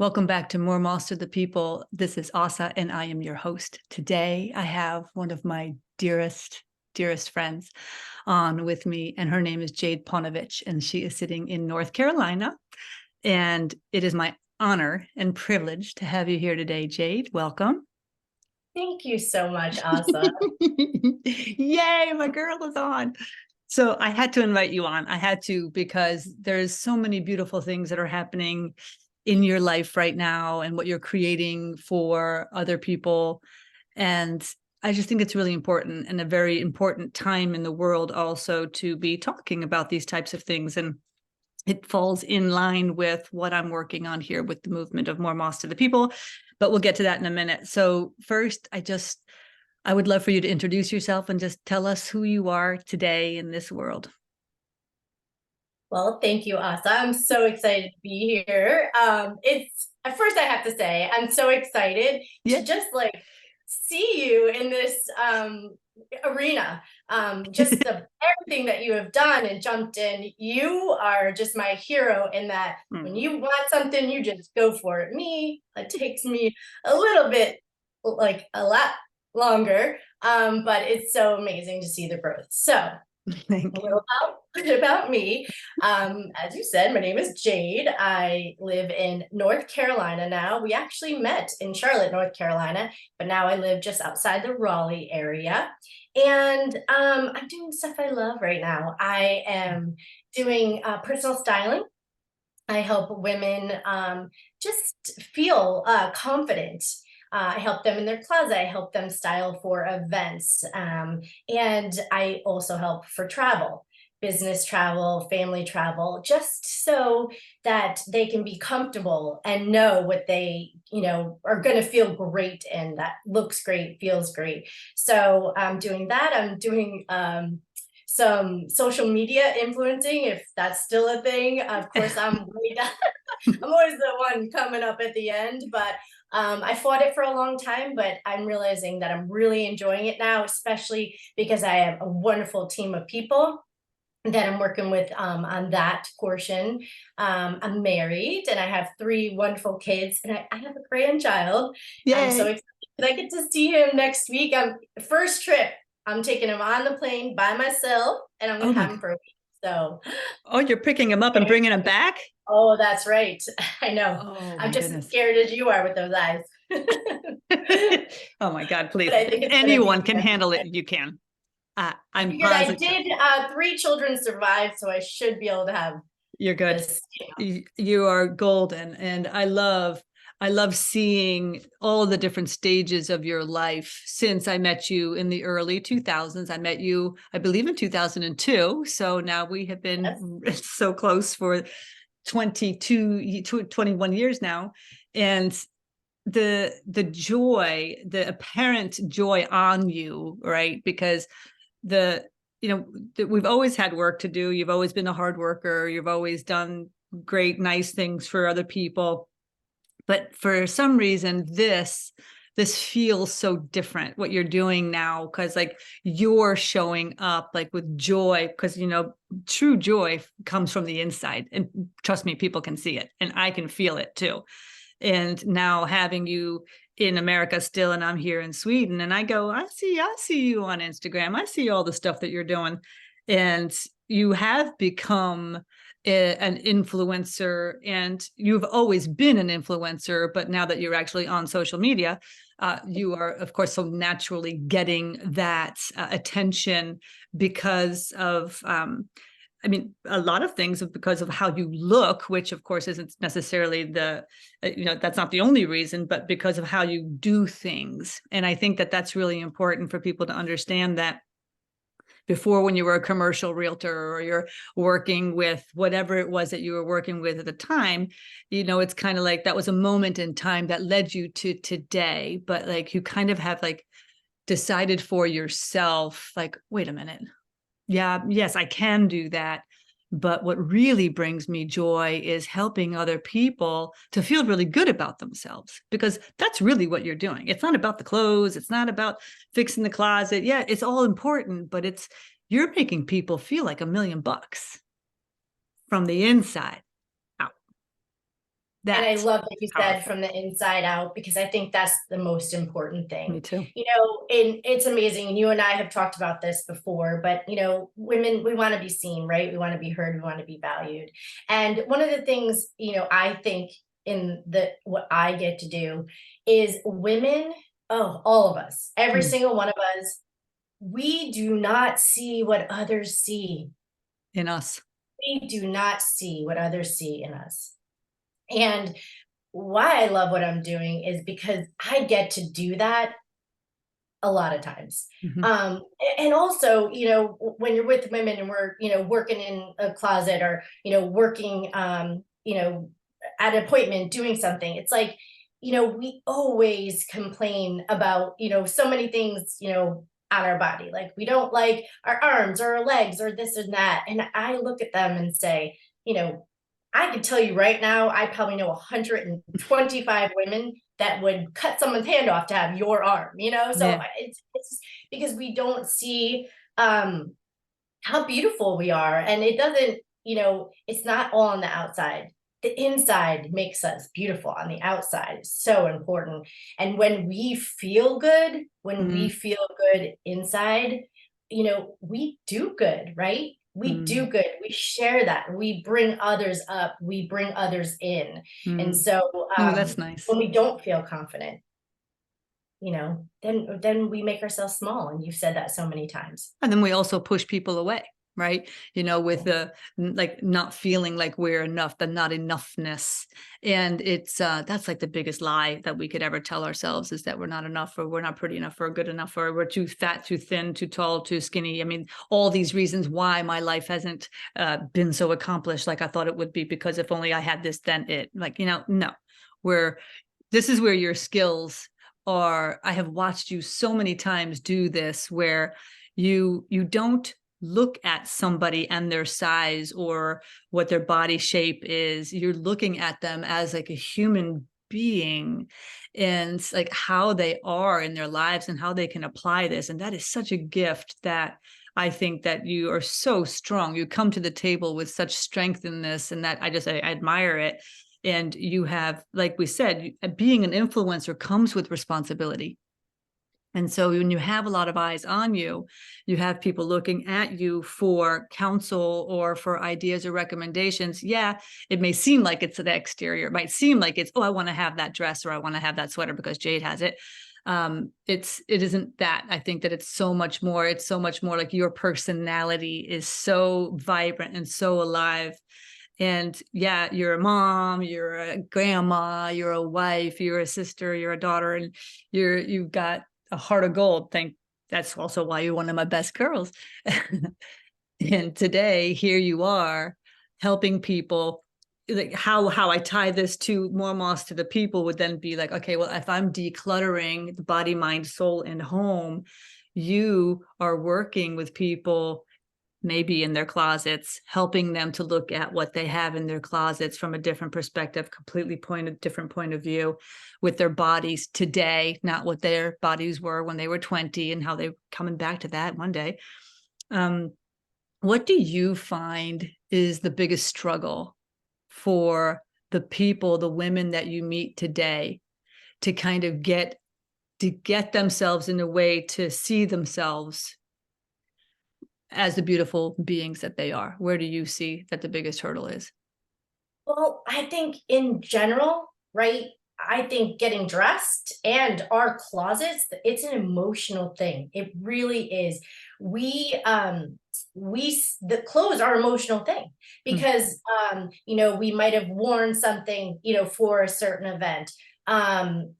Welcome back to More Master the People. This is Asa, and I am your host. Today, I have one of my dearest friends on with me, and her name is Jade Paunovich, and she is sitting in North Carolina. And it is my honor and privilege to have you here today, Jade. Welcome. Thank you so much, Asa. Yay, my girl is on. So I had to invite you on. I had to because there's so many beautiful things that are happening in your life right now and what you're creating for other people. And I just think it's really important and a very important time in the world also to be talking about these types of things. And it falls in line with what I'm working on here with the movement of More Moss to the People, but we'll get to that in a minute. So first, I would love for you to introduce yourself and just tell us who you are today in this world. Well, thank you, Asa. I'm so excited to be here. It's at first I have to say I'm so excited to just see you in this arena. Just everything that you have done and jumped in. You are just my hero in that when you want something, you just go for it. Me, it takes me a little bit, like a lot longer, but it's so amazing to see the growth. So Thank you. a little about me. As you said, my name is Jade. I live in North Carolina now. We actually met in Charlotte, North Carolina, but now I live just outside the Raleigh area. And I'm doing stuff I love right now. I am doing personal styling. I help women just feel confident. I help them in their closet. I help them style for events. And I also help for travel, business travel, family travel, just so that they can be comfortable and know what they, are going to feel great and that looks great, feels great. So I'm doing that. I'm doing some social media influencing, if that's still a thing. Of course, I'm way down. I'm always the one coming up at the end, but I fought it for a long time, but I'm realizing that I'm really enjoying it now, especially because I have a wonderful team of people that I'm working with on that portion. I'm married and I have 3 wonderful kids, and I have a grandchild. I'm so Yay. excited I get to see him next week. First trip. I'm taking him on the plane by myself, and I'm Oh gonna my have God. him for a week. So, Oh, you're picking him up and bringing him back? oh, that's right. I know. Oh I'm my just as goodness. scared as you are with those eyes. Oh my God, please. But I think If it's gonna anyone be. can handle it, you can. I I'm figured I positive. did 3 children survive, so I should be able to have You're good. this. You are golden. And I love seeing all the different stages of your life since I met you in the early 2000s. I met you, I believe, in 2002. So now we have been so close for 21 years now. And the joy, the apparent joy on you, right? Because the we've always had work to do. You've always been a hard worker. You've always done great, nice things for other people. But for some reason, this feels so different what you're doing now, because like you're showing up like with joy, because true joy comes from the inside, and trust me, people can see it and I can feel it too. And now having you in America still, and I'm here in Sweden, and I go, I see you on Instagram. I see all the stuff that you're doing. And you have become an influencer, and you've always been an influencer, but now that you're actually on social media, you are, of course, so naturally getting that attention because of a lot of things because of how you look, which of course isn't necessarily that's not the only reason, but because of how you do things. And I think that that's really important for people to understand that before, when you were a commercial realtor or you're working with whatever it was that you were working with at the time, it's kind of like that was a moment in time that led you to today. But like you kind of have like decided for yourself, like, wait a minute. Yeah, yes, I can do that. But what really brings me joy is helping other people to feel really good about themselves, because that's really what you're doing. It's not about the clothes. It's not about fixing the closet. Yeah, it's all important, but you're making people feel like $1 million from the inside out. And I That's love what you said, powerful. from the inside out, because I think that's the most important Me thing. too. And it's amazing. And you and I have talked about this before, but women, we want to be seen, right? We want to be heard, we want to be valued. And one of the things, I think in the what I get to do is women, oh, all of us, every Mm. single one of us, we do not see what others see. In us. We do not see what others see in us. And why I love what I'm doing is because I get to do that a lot of times. Mhm. And also, when you're with women and we're, working in a closet, or, working, at an appointment doing something, it's like, we always complain about, so many things, on our body. Like, we don't like our arms or our legs or this and that. And I look at them and say, you know, I can tell you right now, I probably know 125 women that would cut someone's hand off to have your arm, So Yeah. it's because we don't see um, how beautiful we are. And it doesn't, it's not all on the outside. The inside makes us beautiful on the outside. It's so important. And when we feel good, when we Mm, feel good inside, we do good, right? We do mm, good. We share that. We bring others up. We bring others in. And mm. so Oh, that's nice. when we don't feel confident, then we make ourselves small. And you've said that so many times. And then we also push people away, right? With the like not feeling like we're enough, the not enoughness. And it's that's like the biggest lie that we could ever tell ourselves, is that we're not enough, or we're not pretty enough, or good enough, or we're too fat, too thin, too tall, too skinny. I mean, all these reasons why my life hasn't been so accomplished like I thought it would be, because if only I had this, then it, like, no, we're this is where your skills are. I have watched you so many times do this, where you don't look at somebody and their size or what their body shape is. You're looking at them as like a human being, and like how they are in their lives and how they can apply this. And that is such a gift that I think that you are so strong. You come to the table with such strength in this, and that I admire it. And you have, like we said, being an influencer comes with responsibility. And so when you have a lot of eyes on you, you have people looking at you for counsel or for ideas or recommendations. Yeah, it may seem like it's the exterior. It might seem like it's, oh, I want to have that dress, or I want to have that sweater because Jade has it. It isn't that. I think that it's so much more. It's so much more like your personality is so vibrant and so alive. And yeah, you're a mom, you're a grandma, you're a wife, you're a sister, you're a daughter, and you've got a heart of gold. That's also why you're one of my best girls. And today, here you are helping people. Like how I tie this to more moss to the people would then be like, okay, well, if I'm decluttering the body, mind, soul, and home, you are working with people maybe in their closets, helping them to look at what they have in their closets from a different perspective, different point of view, with their bodies today, not what their bodies were when they were 20, and how they're coming back to that one day. What do you find is the biggest struggle for the people, the women that you meet today, to kind of get themselves in a way to see themselves as the beautiful beings that they are? Where do you see that the biggest hurdle is? Well, I think in general, right? I think getting dressed and our closets, it's an emotional thing. It really is. The clothes are an emotional thing, Mm, because we might have worn something, for a certain event.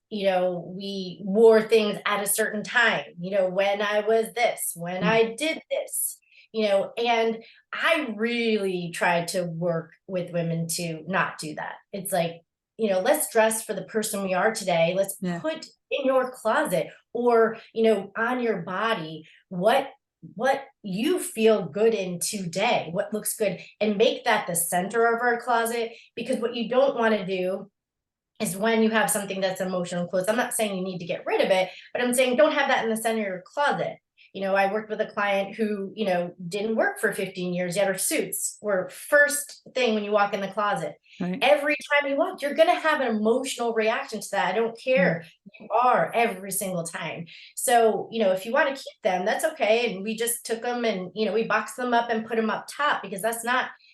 We wore things at a certain time, when I was this, when mm, I did this, and I really try to work with women to not do that. It's like, let's dress for the person we are today. Let's yeah. put in your closet, or, on your body, what you feel good in today, what looks good, and make that the center of our closet. Because what you don't want to do is, when you have something that's emotional clothes, I'm not saying you need to get rid of it, but I'm saying don't have that in the center of your closet. I worked with a client who, didn't work for 15 years, yet her suits were first thing when you walk in the closet. Right. Every time you walk, you're going to have an emotional reaction to that. I don't care. You are every single time. So, if you want to keep them, that's okay. And we just took them and, we boxed them up and put them up top because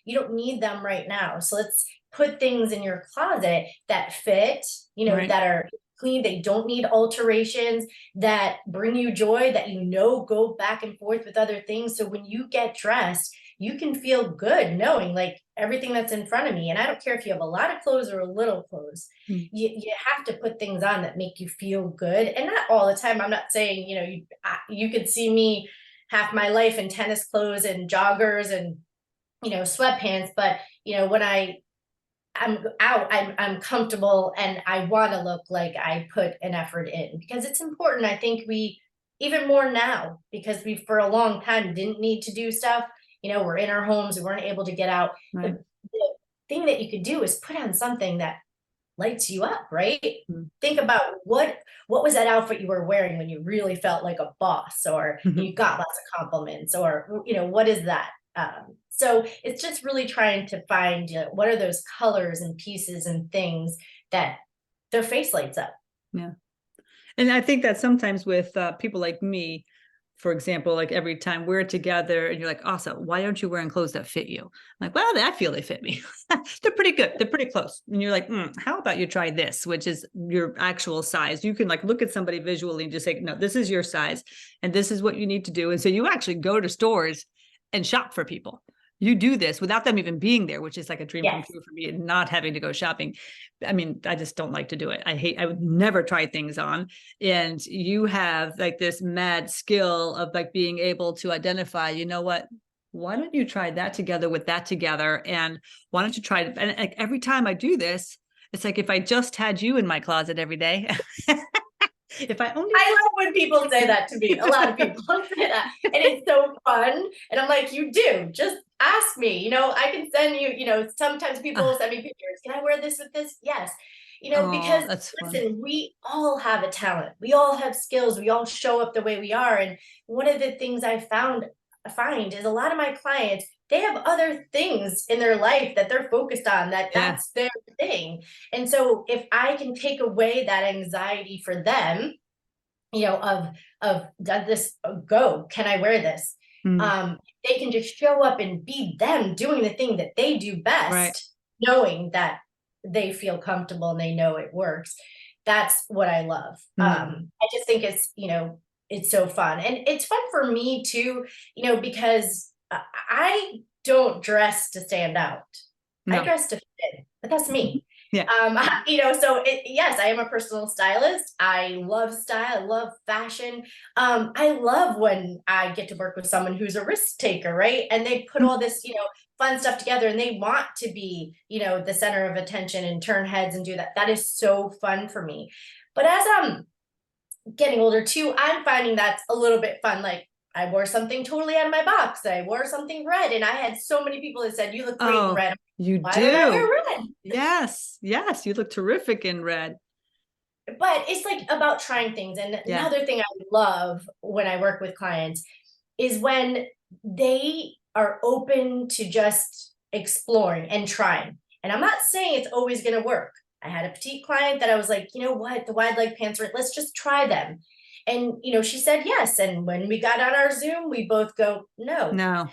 you don't need them right now. So let's put things in your closet that fit, Right. that are clean. They don't need alterations, that bring you joy, that go back and forth with other things. So when you get dressed, you can feel good knowing like everything that's in front of me. And I don't care if you have a lot of clothes or a little clothes, you have to put things on that make you feel good. And not all the time. I'm not saying, you could see me half my life in tennis clothes and joggers and, sweatpants. But, when I'm out, I'm comfortable and I want to look like I put an effort in because it's important. I think we, even more now, because we for a long time didn't need to do stuff. We're in our homes, we weren't able to get out. Right. The thing that you could do is put on something that lights you up, right? Think about what was that outfit you were wearing when you really felt like a boss, or you got lots of compliments, or what is that? So it's just really trying to find what are those colors and pieces and things that their face lights up. Yeah. And I think that sometimes with people like me, for example, like every time we're together and you're like, awesome, why aren't you wearing clothes that fit you? I'm like, well, I feel they fit me. They're pretty good. They're pretty close. And you're like, how about you try this, which is your actual size? You can like look at somebody visually and just say, no, this is your size and this is what you need to do. And so you actually go to stores and shop for people. You do this without them even being there, which is like a dream come true for me, and not having to go shopping. I mean, I just don't like to do it. I would never try things on. And you have like this mad skill of like being able to identify, you know what, why don't you try that together with that together? And why don't you try it? And like every time I do this, it's like if I just had you in my closet every day. If I only I love when people say that to me. A lot of people say that. And it's so fun. And I'm like, you do. Just ask me. I can send you, sometimes people send me pictures. Can I wear this with this? Yes. Because listen, we all have a talent. We all have skills. We all show up the way we are. And one of the things I find is a lot of my clients, they have other things in their life that they're focused on, that's their thing. And so if I can take away that anxiety for them, of does this go? Can I wear this? They can just show up and be them doing the thing that they do best, knowing that they feel comfortable and they know it works. That's what I love. I just think it's so fun. And it's fun for me too, because I don't dress to stand out. I dress to fit, but that's me. So yes, I am a personal stylist. I love style. I love fashion. I love when I get to work with someone who's a risk taker, right? And they put all this, fun stuff together and they want to be, the center of attention and turn heads and do that. That is so fun for me. But as I'm getting older too, I'm finding that's a little bit fun. Like I wore something totally out of my box. I wore something red and I had so many people that said, you look great in red. You Why do. don't I wear red? Yes. You look terrific in red. But it's like about trying things. And another thing I love when I work with clients is when they are open to just exploring and trying. And I'm not saying it's always going to work. I had a petite client that I was like, you know what, the wide leg pants are, let's just try them. And, she said yes. And when we got on our Zoom, we both go, no.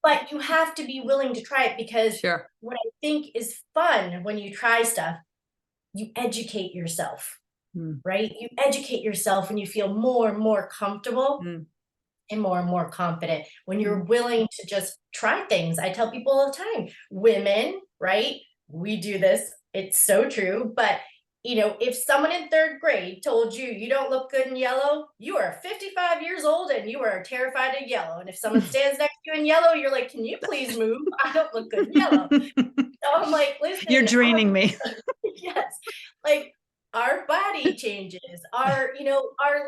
But you have to be willing to try it because what I think is fun when you try stuff, you educate yourself, right? You educate yourself and you feel more and more comfortable and more confident when you're willing to just try things. I tell people all the time, women, right? We do this. It's so true. But if someone in third grade told you you don't look good in yellow, you are 55 years old and you are terrified of yellow. And if someone stands next to you in yellow, you're like, can you please move? I don't look good in yellow. So I'm like, listen, you're draining me. Yes. Like our body changes, our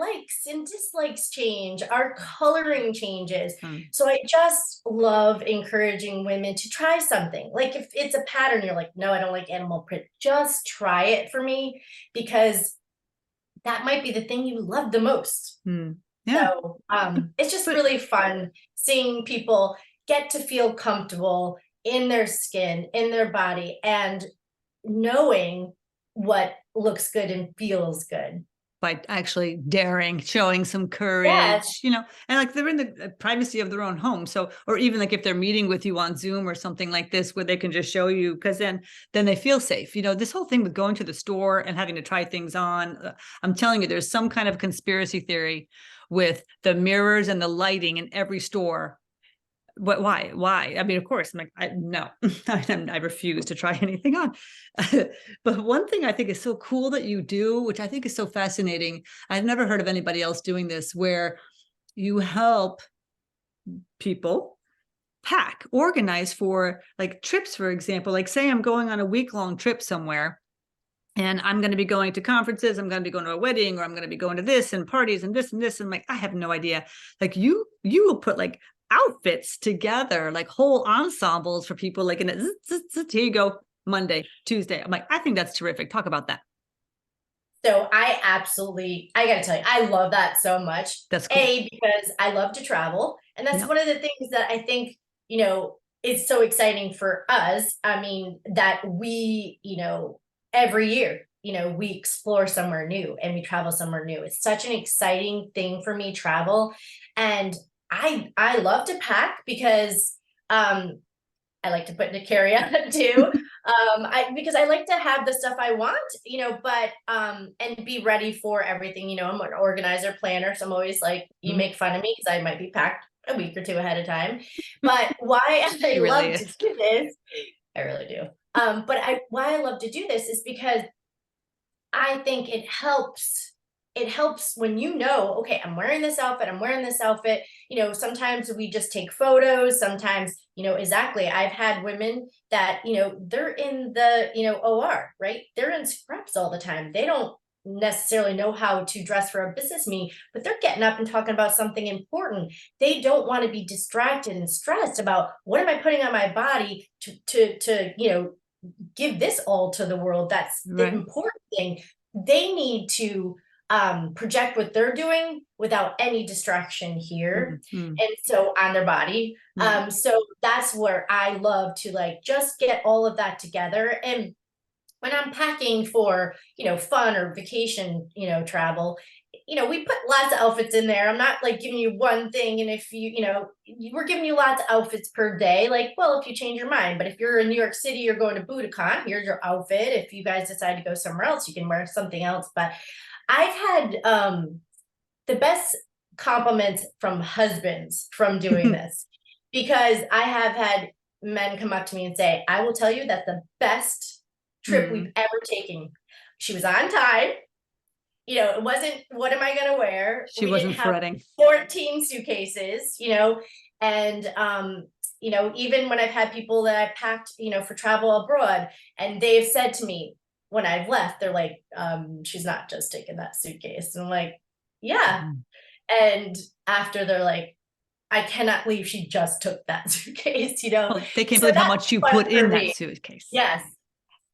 likes and dislikes change, our coloring changes. So I just love encouraging women to try something. Like if it's a pattern, you're like, no, I don't like animal print. Just try it for me because that might be the thing you love the most. Yeah. So it's just But really fun seeing people get to feel comfortable in their skin, in their body, and knowing what looks good and feels good. by actually daring, showing some Yes. courage, you know, and like they're in the privacy of their own home. So, or even like if they're meeting with you on Zoom or something like this, where they can just show you, because then they feel safe. You know, this whole thing with going to the store and having to try things on, I'm telling you, there's some kind of conspiracy theory with the mirrors and the lighting in every store. But why? I mean, of course, I'm like, no, I refuse to try anything on. But one thing I think is so cool that you do, which I think is so fascinating, I've never heard of anybody else doing this, where you help people pack, organize for like trips, for example. Like, say I'm going on a week-long trip somewhere, and I'm going to be going to conferences, I'm going to be going to a wedding, or I'm going to be going to this and parties and this and this. And I'm like, I have no idea. Like you will put like outfits together, like whole ensembles for people, like in a here you go, Monday, Tuesday. I'm like, I think that's terrific. Talk about that. So I gotta tell you, I love that so much. That's cool. A, because I love to travel. And that's Yeah. one of the things that I think, is so exciting for us. I mean, that we, every year, we explore somewhere new and we travel somewhere new. It's such an exciting thing for me, travel. And I love to pack because um I like to put in a carry on too. Because I like to have the stuff I want, but and be ready for everything. I'm an organizer planner, so I'm always like, you Mhm. make fun of me because I might be packed a week or two ahead of time. But why I She really love to is. do this, I really do. But I why I love to do this is because I think it helps. It helps when okay, I'm wearing this outfit, I'm wearing this outfit. Sometimes we just take photos. Sometimes, exactly. I've had women that, they're in the, OR, right? They're in scrubs all the time. They don't necessarily know how to dress for a business meeting, but they're getting up and talking about something important. They don't want to be distracted and stressed about what am I putting on my body to give this all to the world. That's the Right. important thing. They need to project what they're doing without any distraction here. Mm-hmm. And so on their body. Right. So that's where I love to like just get all of that together. And when I'm packing for, fun or vacation, travel, we put lots of outfits in there. I'm not like giving you one thing. And if we're giving you lots of outfits per day, like, well, if you change your mind, but if you're in New York City, you're going to Budokan, here's your outfit. If you guys decide to go somewhere else, you can wear something else. But I've had the best compliments from husbands from doing this because I have had men come up to me and say, I will tell you that's the best trip Mm. we've ever taken. She was on time. It wasn't, what am I going to wear? She We didn't wasn't have fretting. 14 suitcases, and, even when I've had people that I packed, for travel abroad, and they've said to me when I've left, they're like, she's not just taking that suitcase. And I'm like, yeah. Mhm. And after they're like, I cannot believe she just took that suitcase, Well, they can't So believe how much you that's fun put for in that me. suitcase. Yes.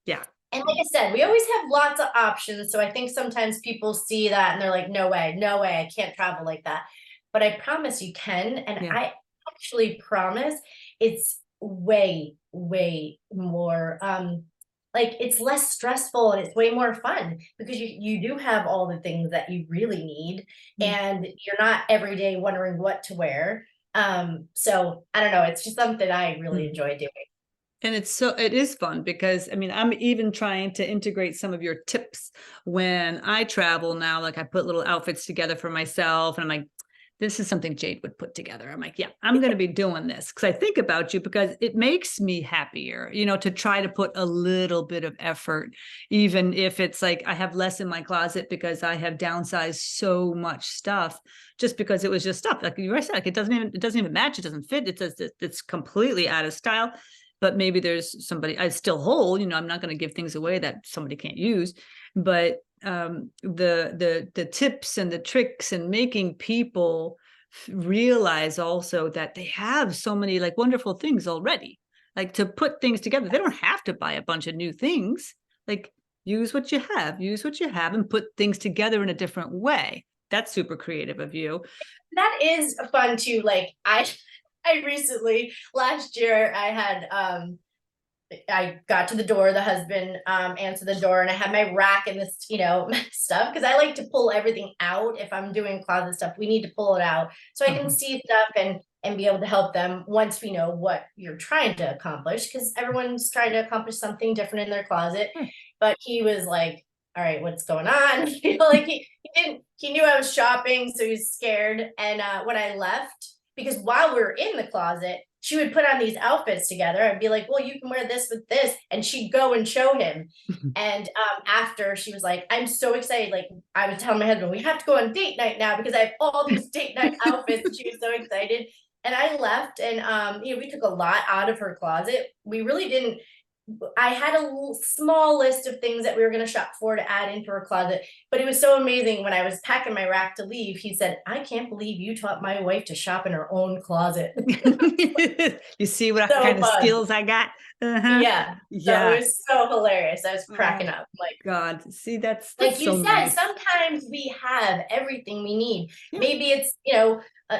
Yeah. And like I said, we always have lots of options. So I think sometimes people see that and they're like, no way, I can't travel like that. But I promise you can. And Yeah. I actually promise it's way, way more like it's less stressful and it's way more fun because you do have all the things that you really need Mm. and you're not every day wondering what to wear. So I don't know, it's just something I really Mm. enjoy doing. And it is fun because I mean, I'm even trying to integrate some of your tips when I travel now. Like I put little outfits together for myself and I'm like, this is something Jade would put together. I'm like, yeah, I'm going to be doing this because I think about you because it makes me happier, to try to put a little bit of effort, even if it's like I have less in my closet because I have downsized so much stuff just because it was just stuff like you said, like it doesn't even match. It doesn't fit. It's completely out of style, but maybe there's somebody I still hold, I'm not going to give things away that somebody can't use, but the tips and the tricks and making people realize also that they have so many like wonderful things already, like to put things together. They don't have to buy a bunch of new things. Like use what you have and put things together in a different way. That's super creative of you. That is fun too. Like I recently last year I got to the door, the husband answered the door, and I had my rack and this, stuff, because I like to pull everything out. If I'm doing closet stuff, we need to pull it out so I can see stuff and be able to help them once we know what you're trying to accomplish, because everyone's trying to accomplish something different in their closet. But he was like, all right, what's going on? Like he knew I was shopping, so he was scared. And when I left, because while we were in the closet, she would put on these outfits together. I'd be like, well, you can wear this with this. And she'd go and show him. And after, she was like, I'm so excited. Like, I was telling my husband, we have to go on date night now because I have all these date night outfits. And she was so excited. And I left, and we took a lot out of her closet. We really didn't. I had a small list of things that we were going to shop for to add into her closet, but it was so amazing. When I was packing my rack to leave, he said, I can't believe you taught my wife to shop in her own closet. You see what So kind of fun. skills I got? Yeah. So it was so hilarious. I was cracking up. Like, God, see, that's like you so said, nice. sometimes we have everything we need. Yeah. Maybe it's,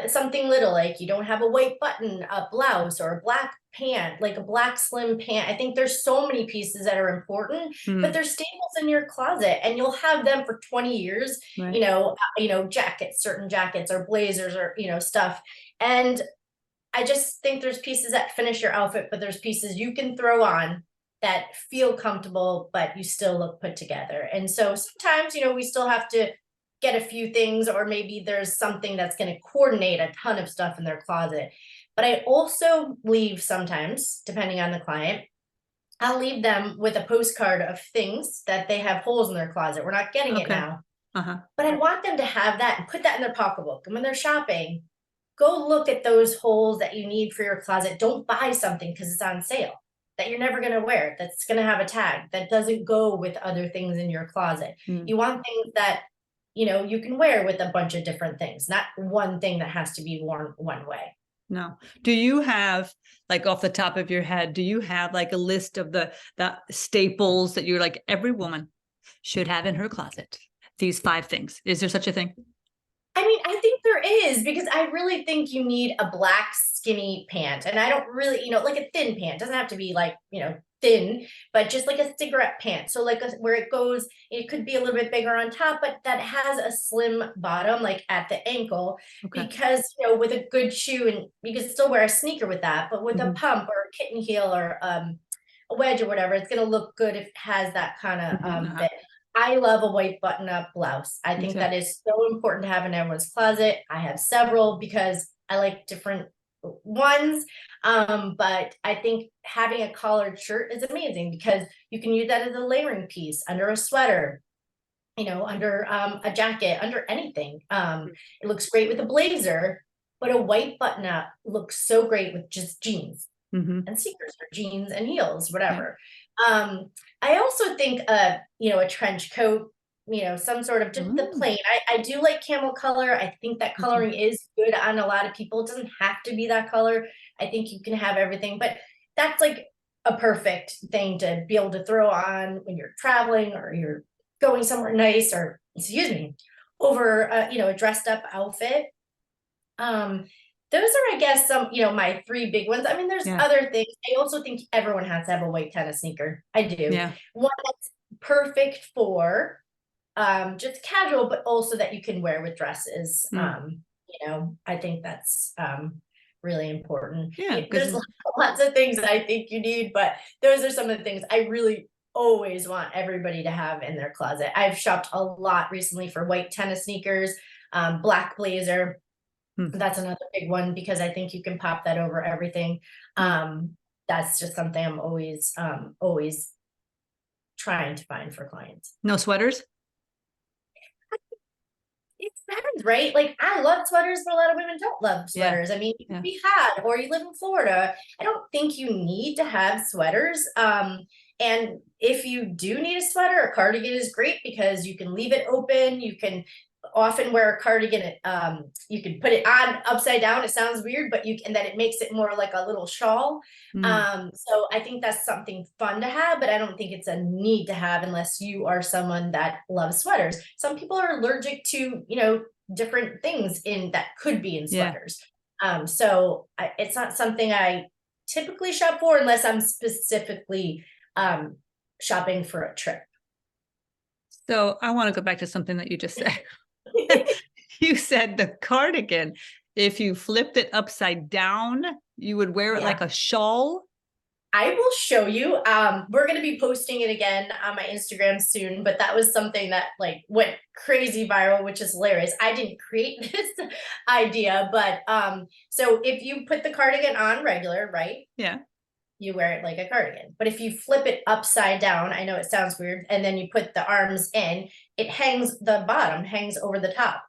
something little, like you don't have a white button, a blouse, or a black pant, like a black slim pant. I think there's so many pieces that are important, but there's staples in your closet, and you'll have them for 20 years. Right. Jackets, certain jackets or blazers or stuff. And I just think there's pieces that finish your outfit, but there's pieces you can throw on that feel comfortable, but you still look put together. And so sometimes, we still have to get a few things, or maybe there's something that's going to coordinate a ton of stuff in their closet. But I also leave sometimes, depending on the client, I'll leave them with a postcard of things that they have holes in their closet. We're not getting it now, but I want them to have that and put that in their pocketbook. And when they're shopping, go look at those holes that you need for your closet. Don't buy something because it's on sale that you're never going to wear, that's going to have a tag that doesn't go with other things in your closet. You want things that, you can wear with a bunch of different things, not one thing that has to be worn one way. No. Do you have, like, off the top of your head, do you have like a list of the staples that you're like, every woman should have in her closet? These 5 things. Is there such a thing? I mean, I think there is, because I really think you need a black skinny pant. And I don't really, like a thin pant. It doesn't have to be like, thin, but just like a cigarette pant. So like where it goes, it could be a little bit bigger on top, but that has a slim bottom, like at the ankle, because, with a good shoe, and you can still wear a sneaker with that, but with a pump or a kitten heel or a wedge or whatever, it's going to look good if it has that kind of fit. I love a white button-up blouse. I think that is so important to have in everyone's closet. I have several because I like different ones. But I think having a collared shirt is amazing because you can use that as a layering piece under a sweater, under a jacket, under anything. It looks great with a blazer, but a white button-up looks so great with just jeans and sneakers or jeans and heels, whatever. I also think, a trench coat, some sort of just the plain. I do like camel color. I think that coloring is good on a lot of people. It doesn't have to be that color. I think you can have everything, but that's like a perfect thing to be able to throw on when you're traveling or you're going somewhere nice, or over a dressed up outfit. Those are, I guess, some, my 3 big ones. I mean, there's other things. I also think everyone has to have a white tennis sneaker. I do. One that's perfect for just casual, but also that you can wear with dresses. I think that's really important. There's lots of things that I think you need, but those are some of the things I really always want everybody to have in their closet. I've shopped a lot recently for white tennis sneakers, black blazer. That's another big one because I think you can pop that over everything. That's just something I'm always trying to find for clients. No sweaters? It depends, right? Like, I love sweaters, but a lot of women don't love sweaters. I mean, you can be hot, or you live in Florida. I don't think you need to have sweaters. And if you do need a sweater, a cardigan is great because you can leave it open. You can often wear a cardigan. You can put it on upside down. It sounds weird, but and then it makes it more like a little shawl. So I think that's something fun to have, but I don't think it's a need to have unless you are someone that loves sweaters. Some people are allergic to, different things that could be in sweaters. So it's not something I typically shop for unless I'm specifically shopping for a trip. So I want to go back to something that you just said. You said the cardigan, if you flipped it upside down, you would wear it like a shawl. I will show you. We're going to be posting it again on my Instagram soon, but that was something that like went crazy viral, which is hilarious. I didn't create this idea, but so if you put the cardigan on regular, right? Yeah. You wear it like a cardigan. But if you flip it upside down, I know it sounds weird, and then you put the arms in, it hangs, the bottom hangs over the top.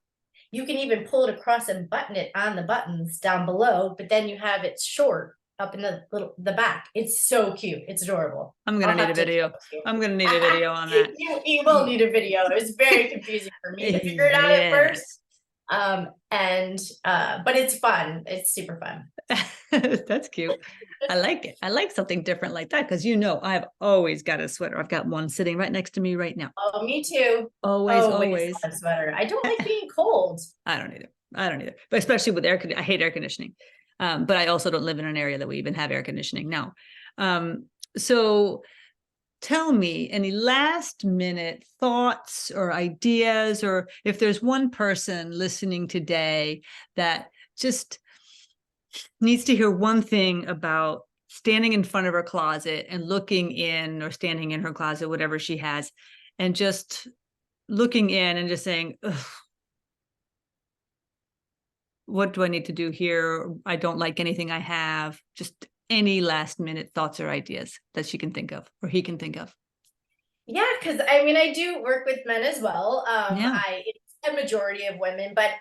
You can even pull it across and button it on the buttons down below, but then you have it short up in the back. It's so cute. It's adorable. I'm gonna need a video. I'm gonna need a video on that. You will need a video. It was very confusing for me to figure it out at first. But it's fun. It's super fun. That's cute. I like it. I like something different like that because I've always got a sweater. I've got one sitting right next to me right now. Oh, me too. Always. A sweater. I don't like being cold. I don't either. But especially with I hate air conditioning. But I also don't live in an area that we even have air conditioning now. So tell me any last minute thoughts or ideas, or if there's one person listening today that just needs to hear one thing about standing in front of her closet and looking in, or standing in her closet, whatever she has, and just looking in and just saying, what do I need to do here? I don't like anything I have. Just any last minute thoughts or ideas that she can think of, or he can think of. Yeah, because I do work with men as well. It's a majority of women, but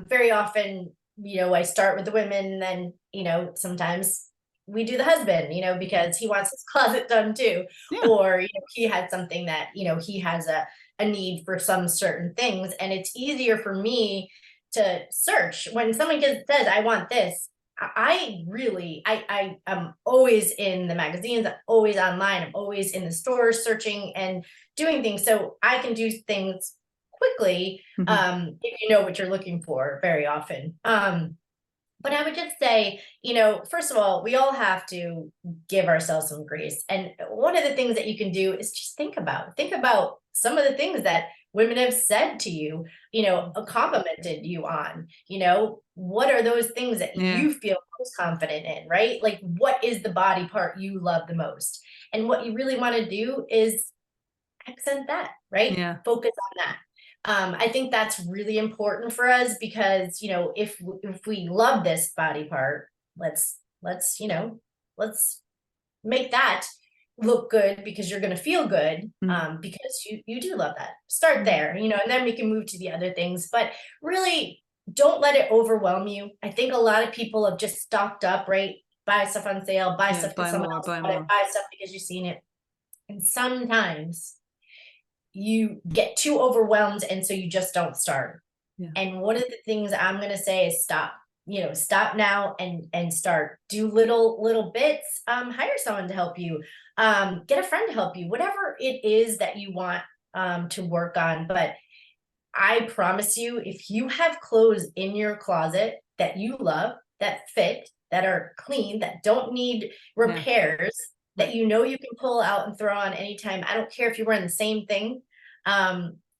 very often, I start with the women, and then, sometimes we do the husband, because he wants his closet done too. Yeah. Or, he had something that, he has a need for some certain things. And it's easier for me to search when someone says, I want this. I am always in the magazines, I'm always online, I'm always in the stores searching and doing things. So I can do things quickly, if you know what you're looking for very often. But I would just say, first of all, we all have to give ourselves some grace. And one of the things that you can do is just think about some of the things that women have said to you, complimented you on, what are those things that you feel most confident in, right? Like, what is the body part you love the most? And what you really want to do is accent that, right? Yeah. Focus on that. I think that's really important for us because, if we love this body part, let's make that look good, because you're going to feel good, because you do love that. Start there, and then we can move to the other things, but really don't let it overwhelm you. I think a lot of people have just stocked up, right? Buy stuff on sale, buy stuff because someone else bought it, buy stuff because you've seen it. And sometimes you get too overwhelmed, and so you just don't start. Yeah. And one of the things I'm going to say is stop. Stop now and start. Do little bits. Hire someone to help you. Get a friend to help you. Whatever it is that you want to work on. But I promise you, if you have clothes in your closet that you love, that fit, that are clean, that don't need repairs, that you can pull out and throw on anytime. I don't care if you're wearing the same thing.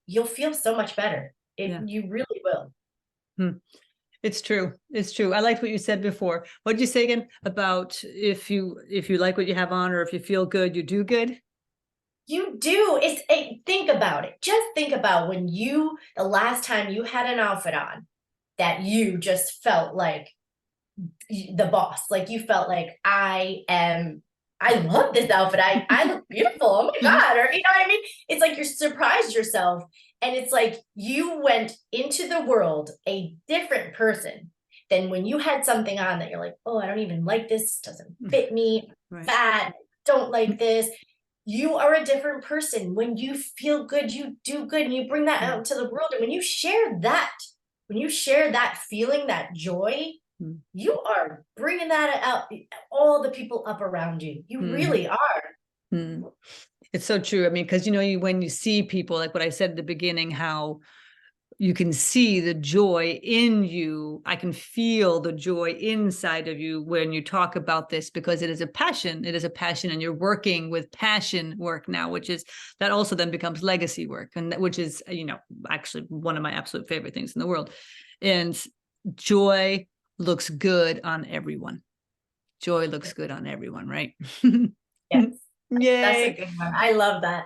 You'll feel so much better. You really will. It's true. It's true. I liked what you said before. What did you say again about if you like what you have on, or if you feel good, you do good? You do. Think about it. Just think about when the last time you had an outfit on that you just felt like the boss, like you felt like I love this outfit. I look beautiful. Oh my God. Or, what I mean? It's like you surprised yourself, and it's like you went into the world a different person than when you had something on that you're like, oh, I don't even like this. Doesn't fit me. Right. Fat. Don't like this. you are a different person. When you feel good, you do good, and you bring that out into the world. And when you share that feeling, that joy, you are bringing that out, all the people up around you. You really are. It's so true. I mean, because, you know, when you see people, like what I said at the beginning, how you can see the joy in you. I can feel the joy inside of you when you talk about this, because it is a passion. It is a passion, and you're working with passion work now, which is that also then becomes legacy work, and which is, you know, actually one of my absolute favorite things in the world. And joy looks good on everyone. Joy looks good on everyone, right? Yes, that's a Yay. good one. I love that.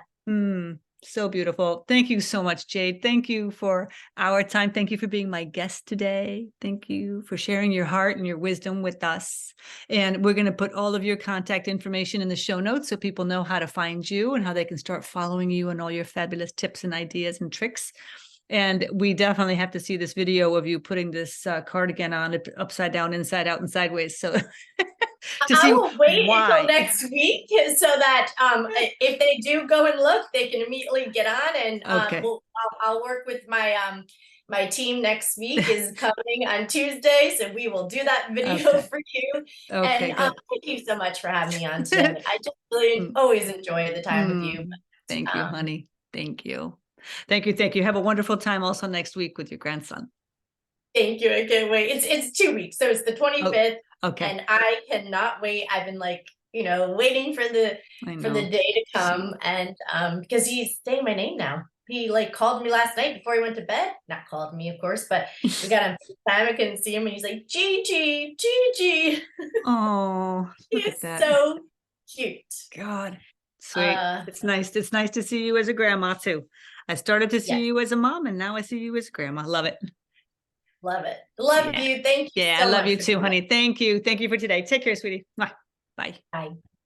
So beautiful. Thank you so much, Jade. Thank you for our time. Thank you for being my guest today. Thank you for sharing your heart and your wisdom with us. And we're going to put all of your contact information in the show notes so people know how to find you and how they can start following you and all your fabulous tips and ideas and tricks. And we definitely have to see this video of you putting this cardigan on upside down, inside out, and sideways. So to I see will wait until why. next week so that if they do go and look, they can immediately get on, and Okay. I'll work with my team next week is coming on Tuesday, so we will do that video Okay. for you. Okay, And good. thank you so much for having me on today. I just really always enjoy the time with you. Thank But, you, honey. Thank you. Thank you. Thank you. Have a wonderful time also next week with your grandson. thank you. I can't wait. It's 2 weeks, so it's the Oh, 25th, okay. and I cannot wait. I've been like, waiting for the I know. day to Sweet. come, and because he's saying my name now. He like called me last night before he went to bed. Not called me, of course, but we got on time. I couldn't see him, and he's like, Gigi, Gigi. Oh, He look is at that. so cute. God, sweet. Uh, It's nice. It's nice to see you as a grandma too. I started to see yes, you as a mom, and now I see you as a grandma. Love it. love it. Love Yeah. you. Thank you Yeah, I so love much you for too, doing honey. Thank you. Thank you for today. Take care, sweetie. Mwah. Bye. that. Bye.